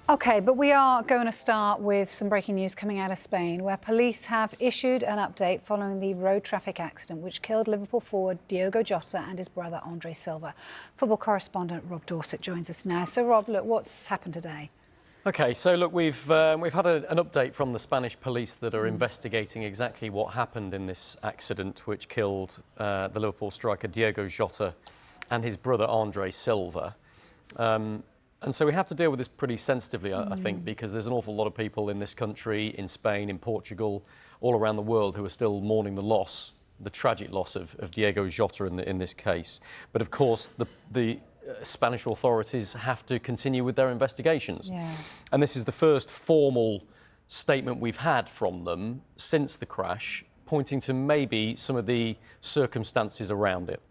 OK, but we are going to start with some breaking news coming out of Spain, where police have issued an update following the road traffic accident which killed Liverpool forward Diogo Jota and his brother Andre Silva. Football correspondent Rob Dorset joins us now. So, Rob, look, what's happened today? OK, so look, we've had an update from the Spanish police that are investigating exactly what happened in this accident which killed the Liverpool striker Diogo Jota and his brother Andre Silva. And so we have to deal with this pretty sensitively, I think, because there's an awful lot of people in this country, in Spain, in Portugal, all around the world who are still mourning the tragic loss of Diogo Jota in this case. But of course, the Spanish authorities have to continue with their investigations. Yeah. And this is the first formal statement we've had from them since the crash, pointing to maybe some of the circumstances around it.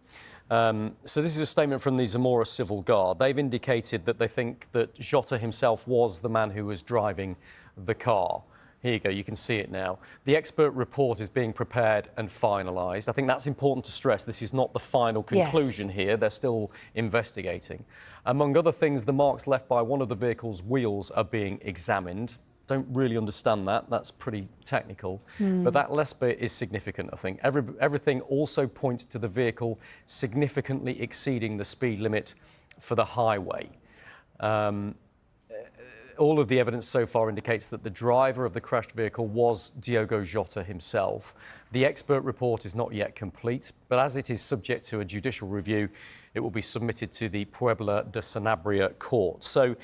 So this is a statement from the Zamora Civil Guard. They've indicated that they think that Jota himself was the man who was driving the car. Here you go, you can see it now. The expert report is being prepared and finalised. I think that's important to stress. This is not the final conclusion here. They're still investigating. Among other things, the marks left by one of the vehicle's wheels are being examined. Don't really understand that. That's pretty technical. But that last bit is significant, I think. Everything also points to the vehicle significantly exceeding the speed limit for the highway. All of the evidence so far indicates that the driver of the crashed vehicle was Diogo Jota himself. The expert report is not yet complete, but as it is subject to a judicial review, it will be submitted to the Puebla de Sanabria court. So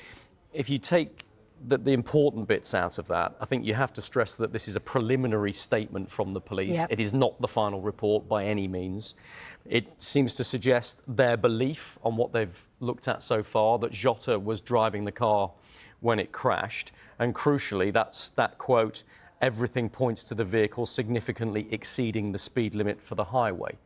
if you take the important bits out of that, I think you have to stress that this is a preliminary statement from the police. Yep. It is not the final report by any means. It seems to suggest their belief on what they've looked at so far, that Jota was driving the car when it crashed. And crucially, that's that quote, everything points to the vehicle significantly exceeding the speed limit for the highway.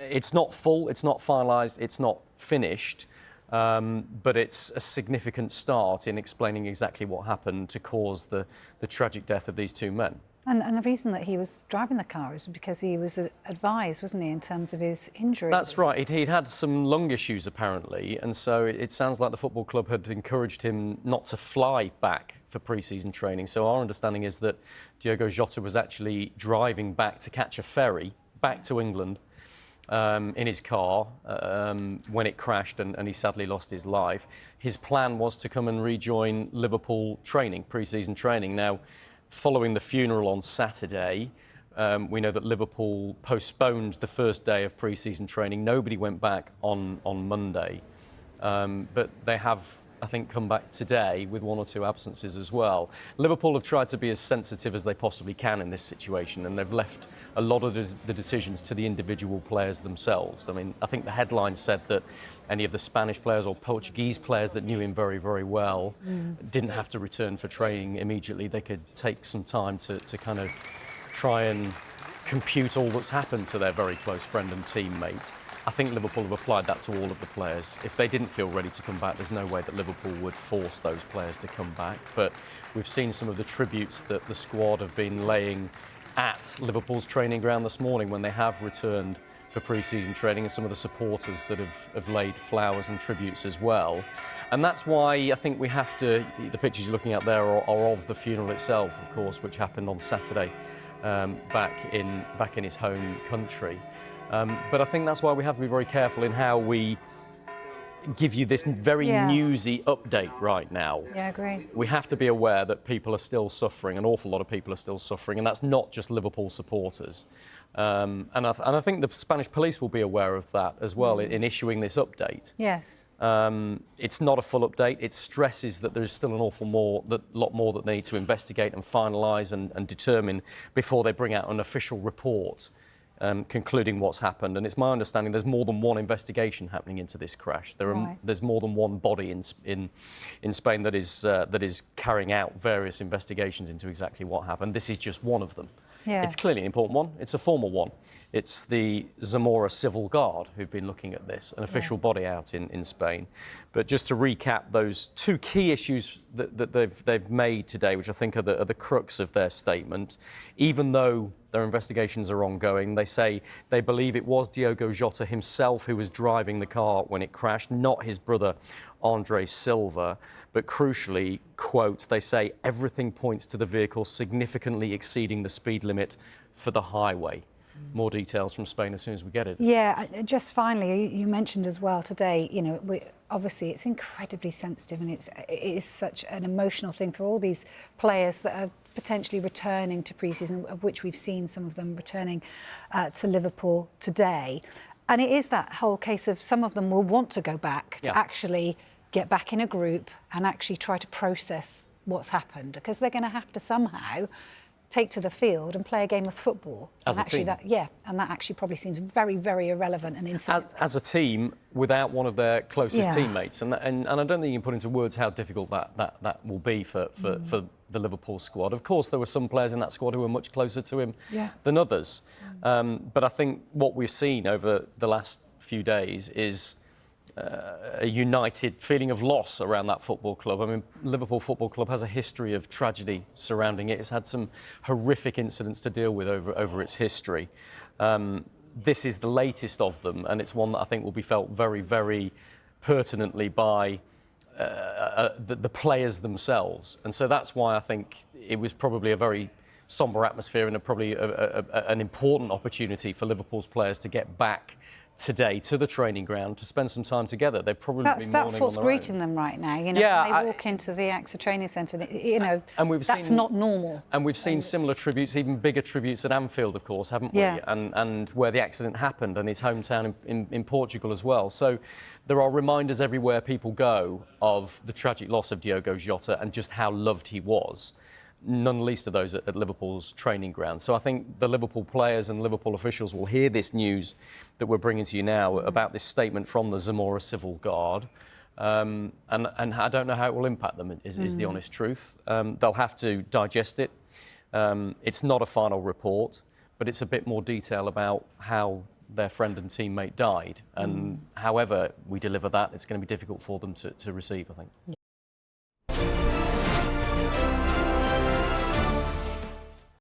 It's not full, it's not finalised, it's not finished. But it's a significant start in explaining exactly what happened to cause the tragic death of these two men. And the reason that he was driving the car is because he was advised, wasn't he, in terms of his injury? That's right. He'd had some lung issues, apparently, and so it sounds like the football club had encouraged him not to fly back for pre-season training. So our understanding is that Diogo Jota was actually driving back to catch a ferry back to England in his car when it crashed and he sadly lost his life. His plan was to come and rejoin Liverpool training, pre-season training. Now, following the funeral on Saturday, we know that Liverpool postponed the first day of pre-season training. Nobody went back on Monday, but they have, I think, come back today with one or two absences as well. Liverpool have tried to be as sensitive as they possibly can in this situation, and they've left a lot of the decisions to the individual players themselves. I mean, I think the headline said that any of the Spanish players or Portuguese players that knew him very, very well didn't have to return for training immediately. They could take some time to kind of try and compute all that's happened to their very close friend and teammate. I think Liverpool have applied that to all of the players. If they didn't feel ready to come back, there's no way that Liverpool would force those players to come back. But we've seen some of the tributes that the squad have been laying at Liverpool's training ground this morning when they have returned for pre-season training, and some of the supporters that have laid flowers and tributes as well. And that's why I think we have to, the pictures you're looking at there are of the funeral itself, of course, which happened on Saturday back in his home country. But I think that's why we have to be very careful in how we give you this very newsy update right now. Yeah, I agree. We have to be aware that people are still suffering, an awful lot of people are still suffering, and that's not just Liverpool supporters. And I think the Spanish police will be aware of that as well in issuing this update. Yes. It's not a full update. It stresses that there is still an lot more that they need to investigate and finalise and determine before they bring out an official report concluding what's happened. And it's my understanding there's more than one investigation happening into this crash. There's more than one body in Spain that is carrying out various investigations into exactly what happened. This is just one of them. Yeah. It's clearly an important one. It's a formal one. It's the Zamora Civil Guard who've been looking at this, an official body out in Spain. But just to recap those two key issues that they've made today, which I think are the crux of their statement, even though their investigations are ongoing. They say they believe it was Diogo Jota himself who was driving the car when it crashed, not his brother Andre Silva. But crucially, quote, they say everything points to the vehicle significantly exceeding the speed limit for the highway. More details from Spain as soon as we get it. Yeah, just finally, you mentioned as well today, you know, obviously it's incredibly sensitive, and it is such an emotional thing for all these players that are potentially returning to pre-season, of which we've seen some of them returning to Liverpool today. And it is that whole case of some of them will want to go back to actually get back in a group and actually try to process what's happened, because they're going to have to somehow take to the field and play a game of football. As a team. And that actually probably seems very, very irrelevant and insignificant. As a team, without one of their closest teammates. And I don't think you can put into words how difficult that will be for the Liverpool squad. Of course, there were some players in that squad who were much closer to him than others. But I think what we've seen over the last few days is a united feeling of loss around that football club. I mean, Liverpool Football Club has a history of tragedy surrounding it. It's had some horrific incidents to deal with over its history. This is the latest of them, and it's one that I think will be felt very, very pertinently by the players themselves. And so that's why I think it was probably a very sombre atmosphere and probably an important opportunity for Liverpool's players to get back today to the training ground to spend some time together. They've probably been mourning on their own. That's what's greeting them right now. You know, when they walk into the AXA training centre, you know, that's not normal. And we've seen similar tributes, even bigger tributes at Anfield, of course, haven't we? And where the accident happened, and his hometown in Portugal as well. So there are reminders everywhere people go of the tragic loss of Diogo Jota and just how loved he was. None least of those at Liverpool's training ground. So I think the Liverpool players and Liverpool officials will hear this news that we're bringing to you now about this statement from the Zamora Civil Guard. And I don't know how it will impact them, is the honest truth. They'll have to digest it. It's not a final report, but it's a bit more detail about how their friend and teammate died. And however we deliver that, it's going to be difficult for them to receive, I think.